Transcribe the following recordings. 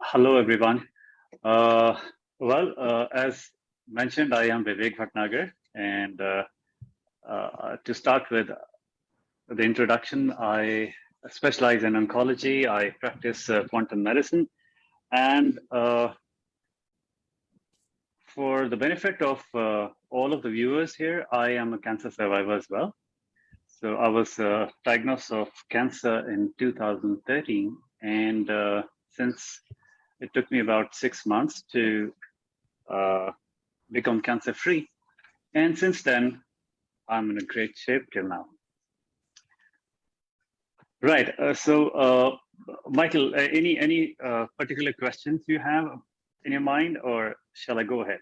Hello, everyone. As mentioned, I am Vivek Bhatnagar, and to start with the introduction, I specialize in oncology. I practice quantum medicine, and for the benefit of all of the viewers here, I am a cancer survivor as well. So I was diagnosed of cancer in 2013, and since it took me about 6 months to become cancer free. And since then, I'm in a great shape till now. Right. Michael, any particular questions you have in your mind, or shall I go ahead?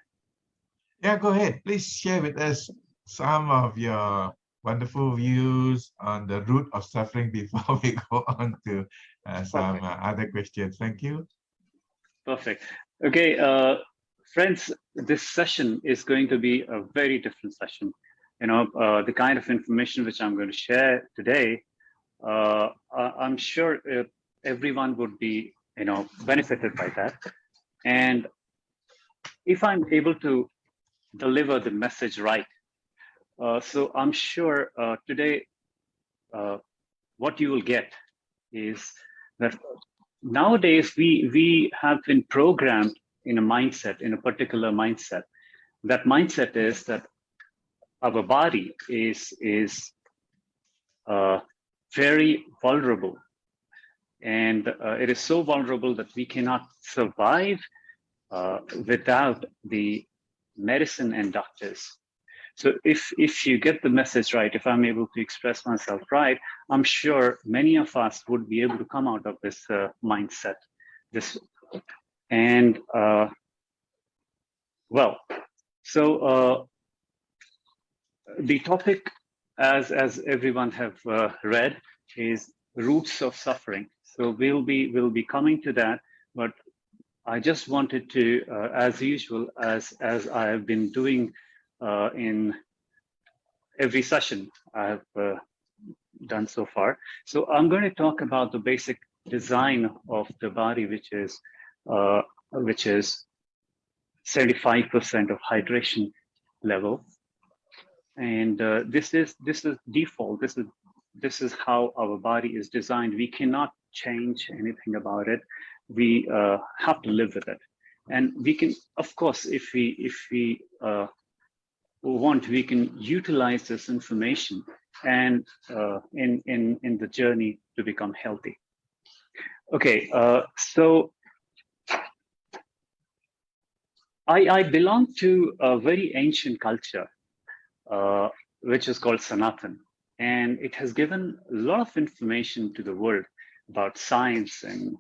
Yeah, go ahead. Please share with us some of your wonderful views on the root of suffering before we go on to some other questions. Thank you. Perfect. Okay, friends, this session is going to be a very different session. You know, the kind of information which I'm going to share today, I'm sure everyone would be, benefited by that. And if I'm able to deliver the message right, so I'm sure today what you will get is that nowadays we have been programmed in a mindset, in a particular mindset. That mindset is that our body is very vulnerable, and it is so vulnerable that we cannot survive without the medicine and doctors. So if you get the message right, if I'm able to express myself right, I'm sure many of us would be able to come out of this mindset. The topic, as everyone have read, is roots of suffering. So we'll be coming to that, but I just wanted to, as usual, as I have been doing in every session I have done so far. So I'm going to talk about the basic design of the body, which is 75% of hydration level, and this is default. This is how our body is designed. We cannot change anything about it. We have to live with it, and we can, of course, if we want, we can utilize this information and in the journey to become healthy. Okay, so I belong to a very ancient culture, which is called Sanatan, and it has given a lot of information to the world about science, and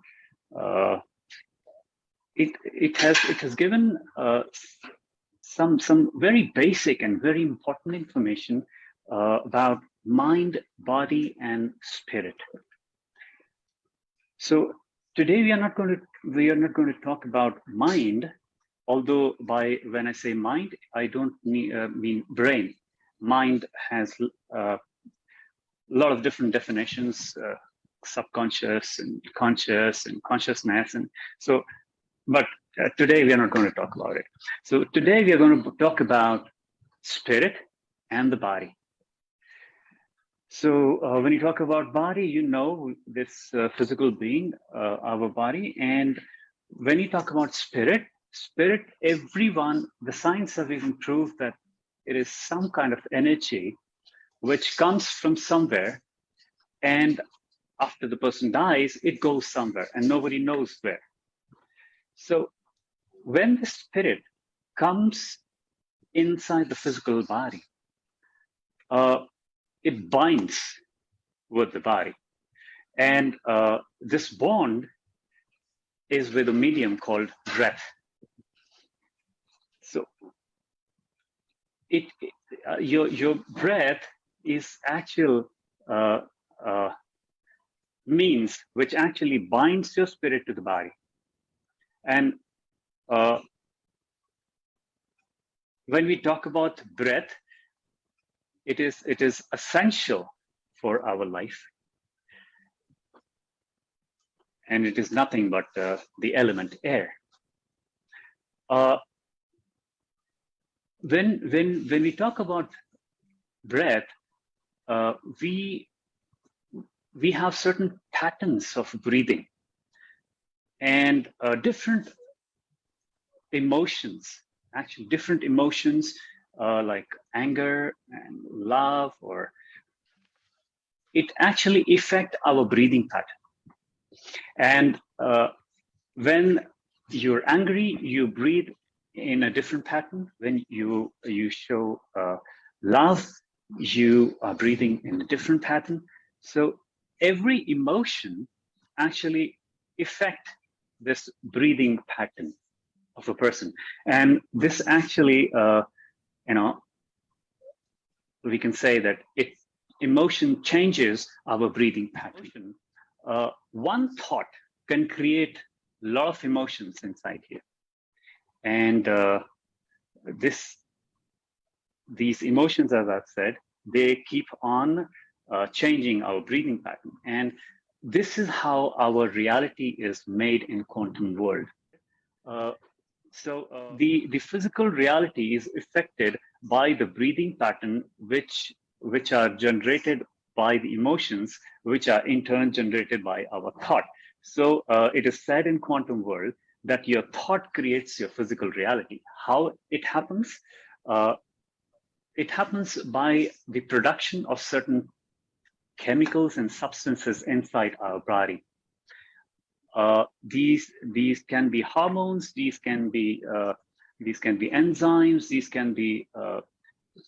it has given some very basic and very important information about mind, body, and spirit. So today we are not going to talk about mind, although when I say mind, I don't mean brain. Mind has a lot of different definitions, subconscious and conscious and consciousness, and so. But today we are not going to talk about it. So today we are going to talk about spirit and the body. So when you talk about body, you know this physical being, our body, and when you talk about spirit, everyone, the science have even proved that it is some kind of energy which comes from somewhere, and after the person dies, it goes somewhere, and nobody knows where. So when the spirit comes inside the physical body, it binds with the body, and this bond is with a medium called breath. So your breath is actual means which actually binds your spirit to the body. And when we talk about breath, it is essential for our life. and it is nothing but the element air. When we talk about breath, we have certain patterns of breathing and different emotions. Actually, different emotions like anger and love, or it actually affect our breathing pattern. And when you're angry, you breathe in a different pattern. When you show love, you are breathing in a different pattern. So every emotion actually affect this breathing pattern of a person. And this actually, we can say that emotion changes our breathing pattern. One thought can create a lot of emotions inside here. And these emotions, as I've said, they keep on changing our breathing pattern. And this is how our reality is made in quantum world. So the physical reality is affected by the breathing pattern, which are generated by the emotions, which are in turn generated by our thought. So it is said in quantum world that your thought creates your physical reality. How it happens? It happens by the production of certain chemicals and substances inside our body. These can be hormones. These can be enzymes. These can be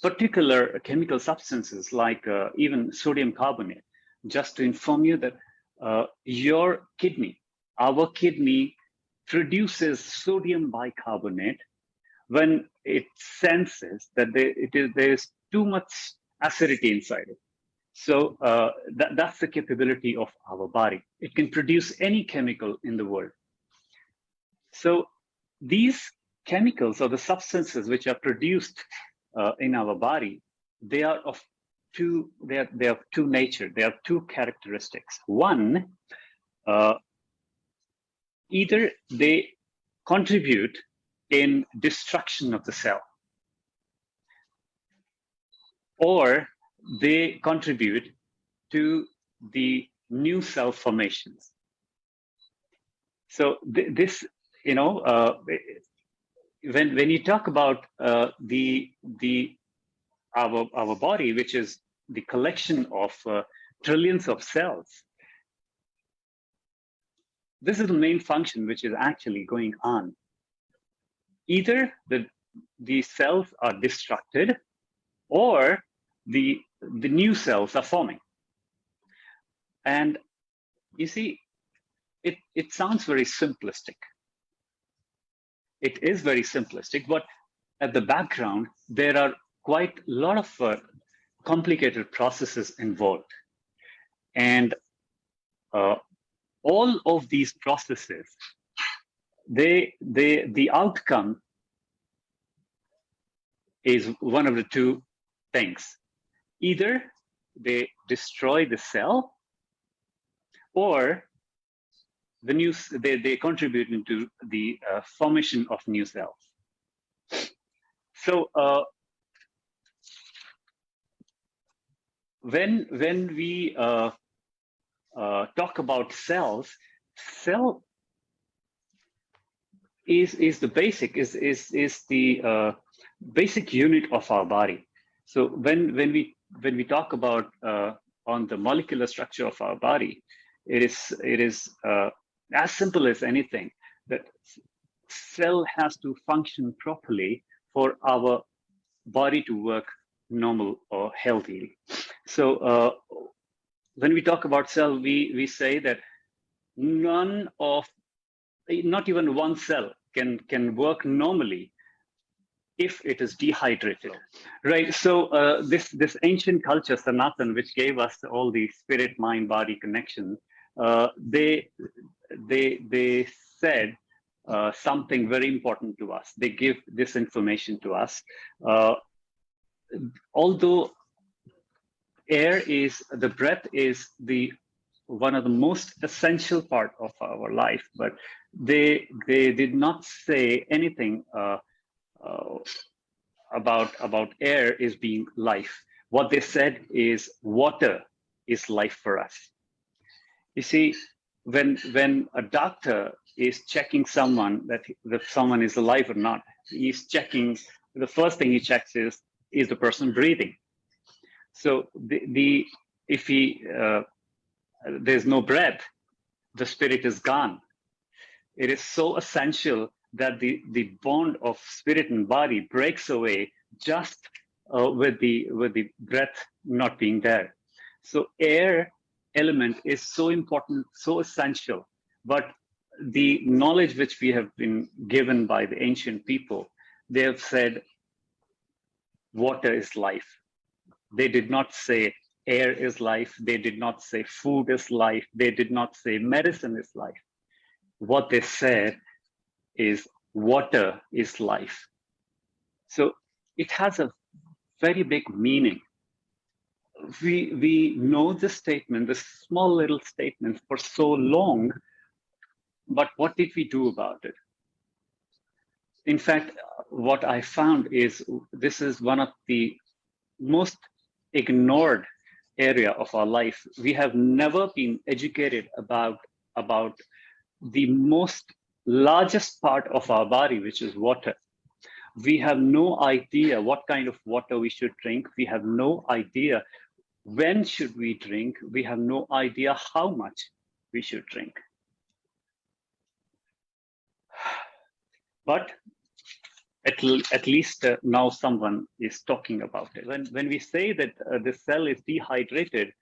particular chemical substances like even sodium carbonate. Just to inform you that your kidney, our kidney, produces sodium bicarbonate when it senses that there is too much acidity inside it. So that's the capability of our body. It can produce any chemical in the world. So these chemicals or the substances which are produced in our body, they are of two nature. They have two characteristics. One, either they contribute in destruction of the cell, or they contribute to the new cell formations. So this, when you talk about our body, which is the collection of trillions of cells, this is the main function which is actually going on. Either the cells are destructed, or the new cells are forming. And you see, it sounds very simplistic. It is very simplistic, but at the background, there are quite a lot of complicated processes involved. And all of these processes, the outcome is one of the two things. Either they destroy the cell, or they contribute into the formation of new cells. So when we talk about cells, cell is the basic is the basic unit of our body. So when we talk about on the molecular structure of our body, it is as simple as anything, that cell has to function properly for our body to work normal or healthily. So when we talk about cell, we say that not even one cell can work normally if it is dehydrated, right? So this ancient culture, Sanatan, which gave us all the spirit, mind, body connection, they said something very important to us. They give this information to us. Although the breath is the one of the most essential part of our life, but they did not say anything about air is being life. What they said is water is life for us. You see, when a doctor is checking someone that someone is alive or not, he's checking, the first thing he checks is the person breathing? So if there's no breath, the spirit is gone. It is so essential that the bond of spirit and body breaks away just with the breath not being there. So air element is so important, so essential. But the knowledge which we have been given by the ancient people, they have said water is life. They did not say air is life. They did not say food is life. They did not say medicine is life. What they said is water is life. So it has a very big meaning. We know this statement, this small little statement, for so long, but what did we do about it? In fact, what I found is this is one of the most ignored area of our life. We have never been educated about the most largest part of our body, which is water. We have no idea what kind of water we should drink. We have no idea when should we drink. We have no idea how much we should drink. But at least now someone is talking about it. When we say that the cell is dehydrated,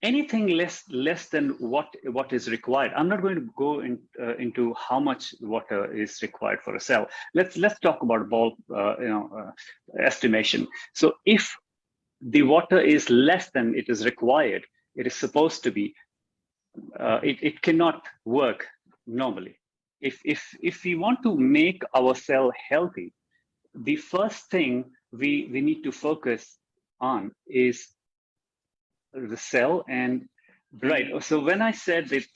anything less than what is required. I'm not going to go into how much water is required for a cell. Let's talk about bulk estimation. So if the water is less than it is required, it is supposed to be, it cannot work normally. If we want to make our cell healthy, the first thing we need to focus on is the cell. And right, so when I said that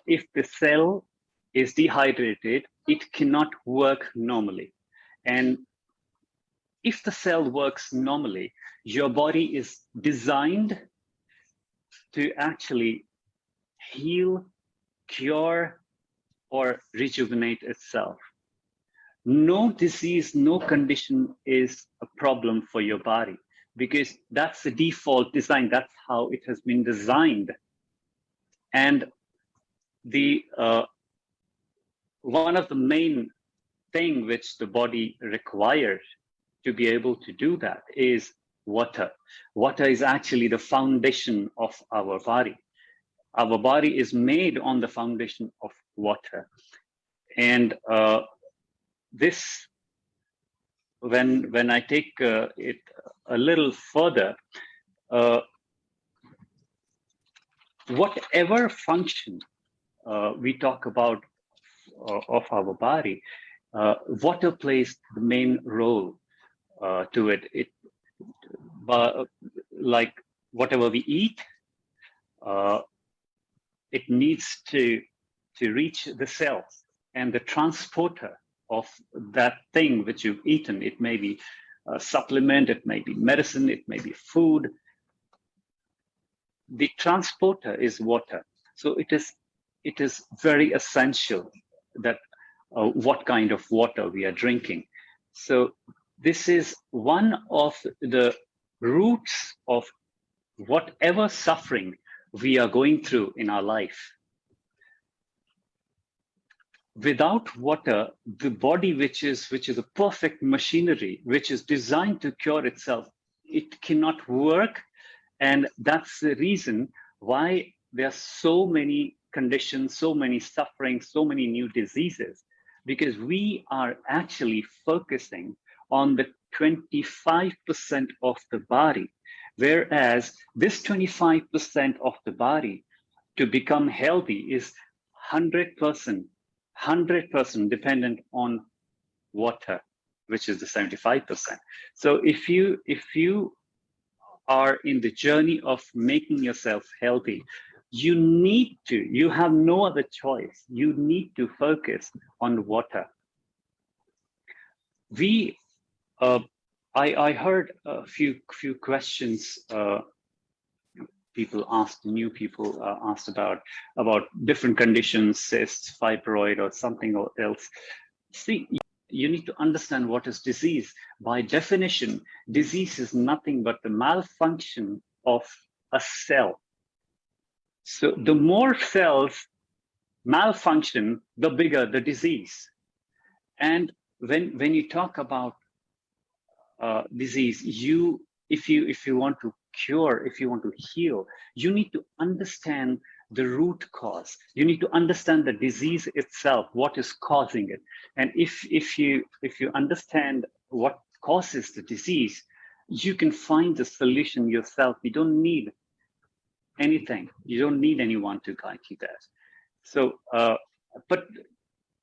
if the cell is dehydrated, it cannot work normally. And if the cell works normally, your body is designed to actually heal, cure, or rejuvenate itself. No disease, no condition is a problem for your body, because that's the default design. That's how it has been designed. And the one of the main thing which the body requires to be able to do that is water. Water is actually the foundation of our body. Our body is made on the foundation of water. And this, when I take it a little further, whatever function we talk about of our body, water plays the main role to it. Like whatever we eat, it needs to reach the cells, and the transporter of that thing which you've eaten, it may be a supplement, it may be medicine, it may be food. The transporter is water. So it is very essential that what kind of water we are drinking. So this is one of the roots of whatever suffering we are going through in our life. Without water, the body, which is a perfect machinery, which is designed to cure itself, it cannot work. And that's the reason why there are so many conditions, so many sufferings, so many new diseases, because we are actually focusing on the 25% of the body, whereas this 25% of the body to become healthy is 100% dependent on water, which is the 75%. So if you are in the journey of making yourself healthy, you have no other choice. You need to focus on water. I heard a few questions people asked, new people asked about different conditions, cysts, fibroid, or something else. See, you need to understand what is disease. By definition, disease is nothing but the malfunction of a cell. So the more cells malfunction, the bigger the disease. And when you talk about disease, if you want to cure, if you want to heal, you need to understand the root cause. You need to understand the disease itself, what is causing it. And if you understand what causes the disease, you can find the solution yourself. You don't need anything. You don't need anyone to guide you there. So, but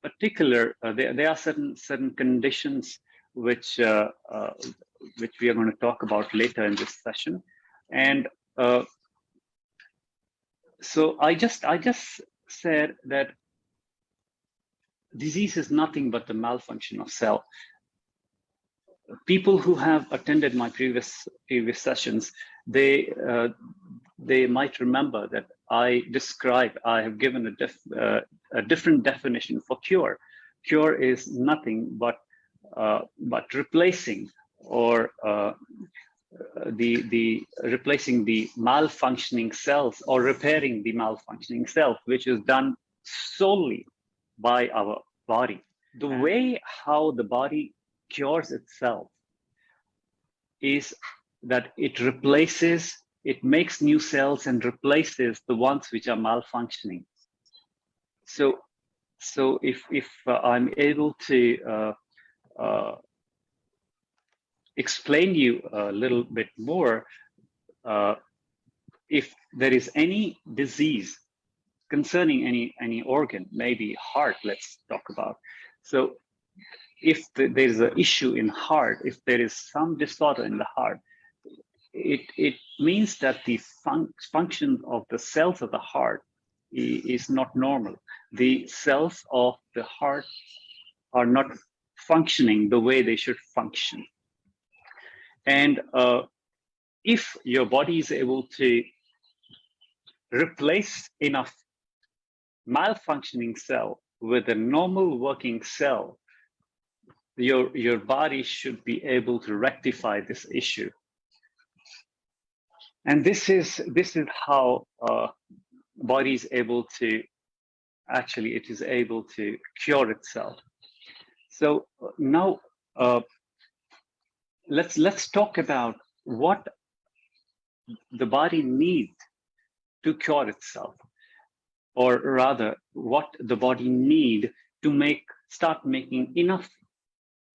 there are certain conditions which we are going to talk about later in this session, and so I just said that disease is nothing but the malfunction of cell. People who have attended my previous sessions, they might remember that I have given a different definition for cure. Cure is nothing but replacing or replacing the malfunctioning cells, or repairing the malfunctioning cells, which is done solely by our body. The way how the body cures itself is that it makes new cells and replaces the ones which are malfunctioning. So if I'm able to explain you a little bit more, if there is any disease concerning any organ, maybe heart, let's talk about. So if there is an issue in heart, if there is some disorder in the heart, it means that the function of the cells of the heart is not normal. The cells of the heart are not functioning the way they should function. And if your body is able to replace enough malfunctioning cell with a normal working cell, your body should be able to rectify this issue. And this is how body is able to, actually it is able to cure itself. So now let's talk about what the body needs to cure itself, or rather what the body needs to start making enough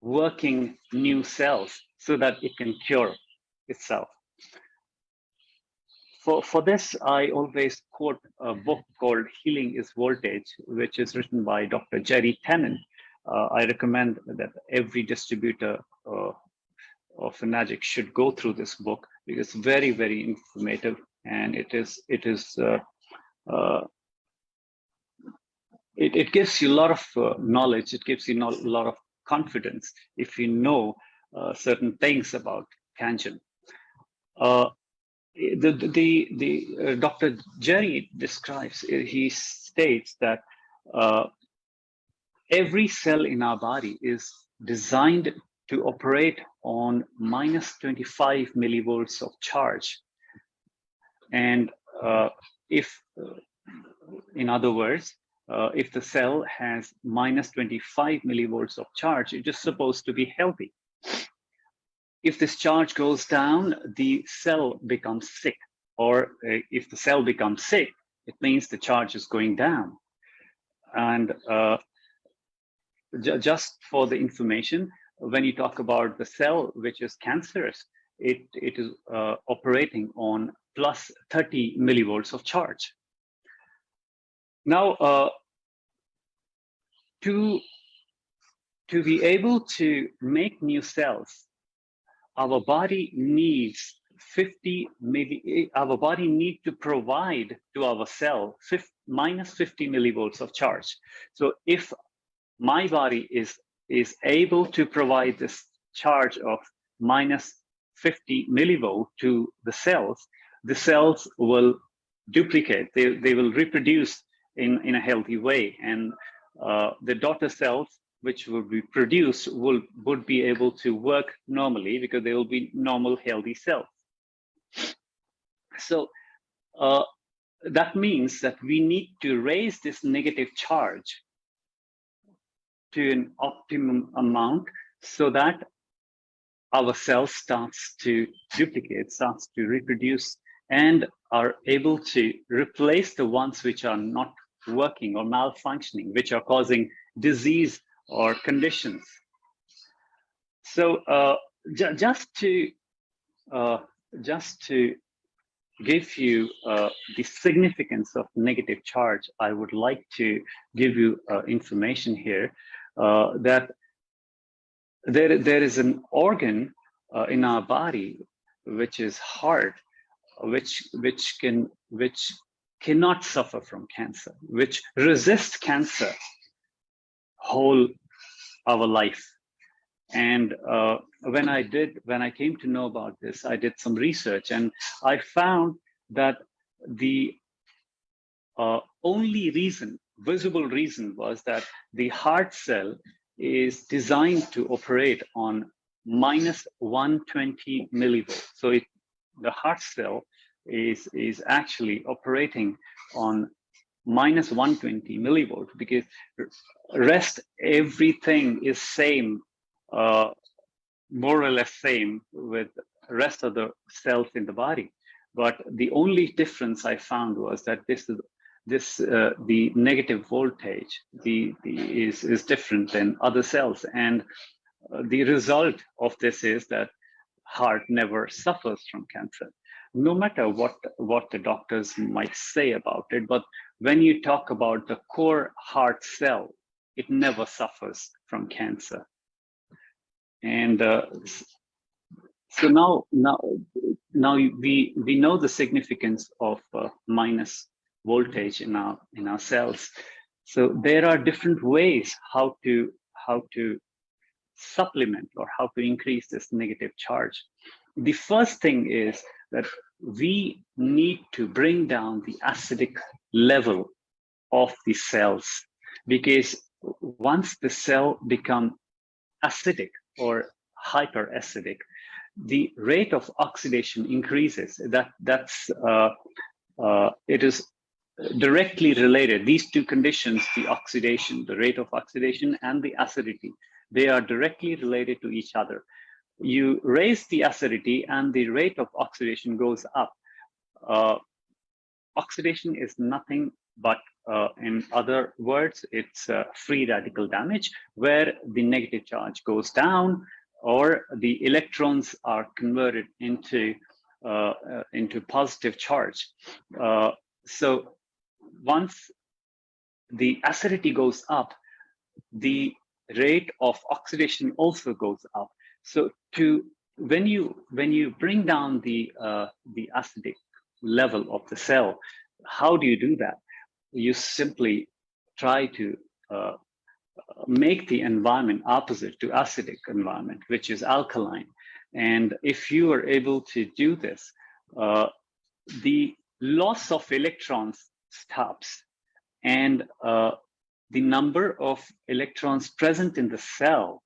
working new cells so that it can cure itself. For this, I always quote a book called Healing is Voltage, which is written by Dr. Jerry Tennant. I recommend that every distributor of Fanagic should go through this book, because it's very, very informative, and it gives you a lot of knowledge. It gives you a lot of confidence if you know certain things about Kangen. Dr. Jerry describes, he states that every cell in our body is designed to operate on -25 millivolts of charge. And in other words, if the cell has -25 millivolts of charge, it is supposed to be healthy. If this charge goes down, the cell becomes sick. Or if the cell becomes sick, it means the charge is going down. And just for the information, when you talk about the cell which is cancerous, it is operating on +30 millivolts of charge. Now, to be able to make new cells, our body needs 50 our body need to provide to our cell minus 50 millivolts of charge. So if my body is able to provide this charge of minus 50 millivolt to the cells will duplicate. They will reproduce in a healthy way, and the daughter cells which will be produced would be able to work normally because they will be normal healthy cells. So that means that we need to raise this negative charge to an optimum amount so that our cells starts to duplicate, starts to reproduce, and are able to replace the ones which are not working or malfunctioning, which are causing disease or conditions. So just to give you the significance of negative charge, I would like to give you information here that there is an organ in our body which is heart, which cannot suffer from cancer, which resists cancer whole our life. And when I came to know about this, I did some research, and I found that the only visible reason was that the heart cell is designed to operate on minus 120 millivolts. So the heart cell is actually operating on minus 120 millivolts because rest everything is same, more or less same with the rest of the cells in the body. But the only difference I found was that the negative voltage is different than other cells, and the result of this is that heart never suffers from cancer, no matter what the doctors might say about it. But when you talk about the core heart cell, it never suffers from cancer. And so now we know the significance of minus voltage in our cells. So there are different ways how to supplement or how to increase this negative charge. The first thing is that we need to bring down the acidic level of the cells, because once the cell become acidic or hyperacidic, the rate of oxidation increases. It is directly related. These two conditions, the oxidation, the rate of oxidation, and the acidity, they are directly related to each other. You raise the acidity and the rate of oxidation goes up. Oxidation is nothing but, in other words, it's free radical damage, where the negative charge goes down or the electrons are converted into positive charge. So once the acidity goes up, the rate of oxidation also goes up. So when you bring down the acidic level of the cell, how do you do that? You simply try to make the environment opposite to acidic environment, which is alkaline. And if you are able to do this, the loss of electrons stops, and the number of electrons present in the cell,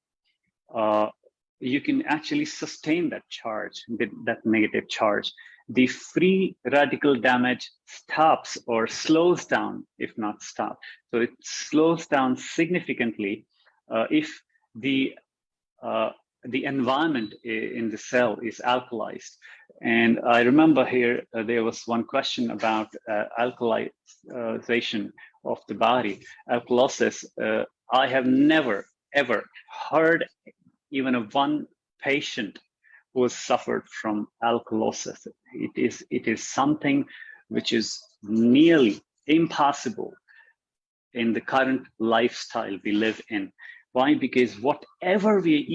you can actually sustain that charge, that negative charge. The free radical damage stops or slows down, if not stop. So it slows down significantly if the environment in the cell is alkalized. And I remember here there was one question about alkalization of the body, alkalosis. I have never ever heard even of one patient who has suffered from alkalosis. It is something which is nearly impossible in the current lifestyle we live in. Why? Because whatever we are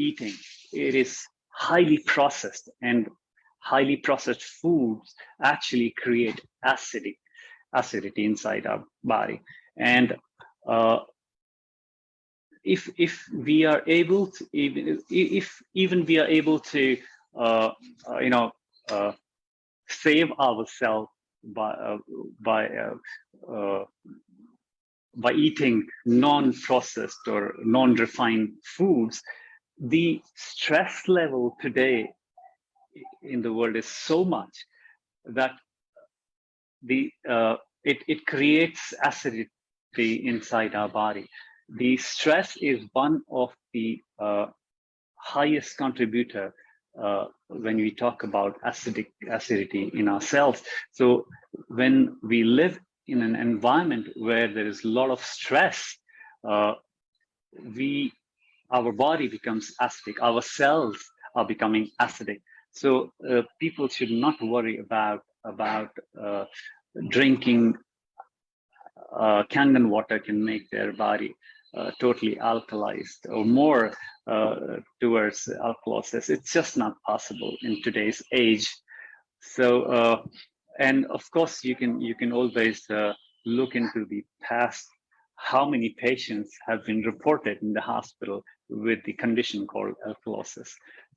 eating, it is highly processed, and highly processed foods actually create acidity inside our body. And if we are able to, even we are able to save ourselves by eating non-processed or non-refined foods, the stress level today in the world is so much that it creates acidity inside our body. The stress is one of the highest contributor when we talk about acidity in our cells. So when we live in an environment where there is a lot of stress, our body becomes acidic, our cells are becoming acidic. So people should not worry about drinking Kangen water can make their body totally alkalized or more towards alkalosis. It's just not possible in today's age. So, and of course, you can always look into the past. How many patients have been reported in the hospital with the condition called alkalosis?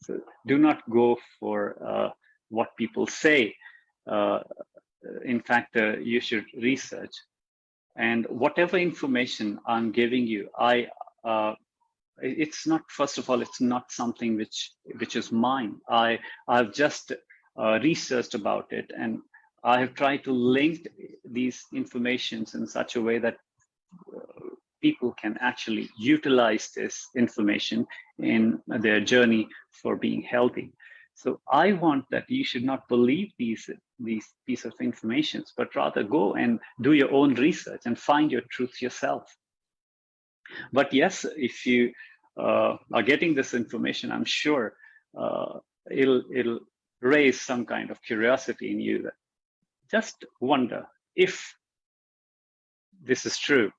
So do not go for what people say. In fact, you should research. And whatever information I'm giving you, it's not, first of all, it's not something which is mine. I've just researched about it, and I have tried to link these informations in such a way that people can actually utilize this information in their journey for being healthy. So I want that you should not believe these pieces of information, but rather go and do your own research and find your truth yourself. But yes, if you are getting this information, I'm sure it'll raise some kind of curiosity in you. That just wonder if this is true.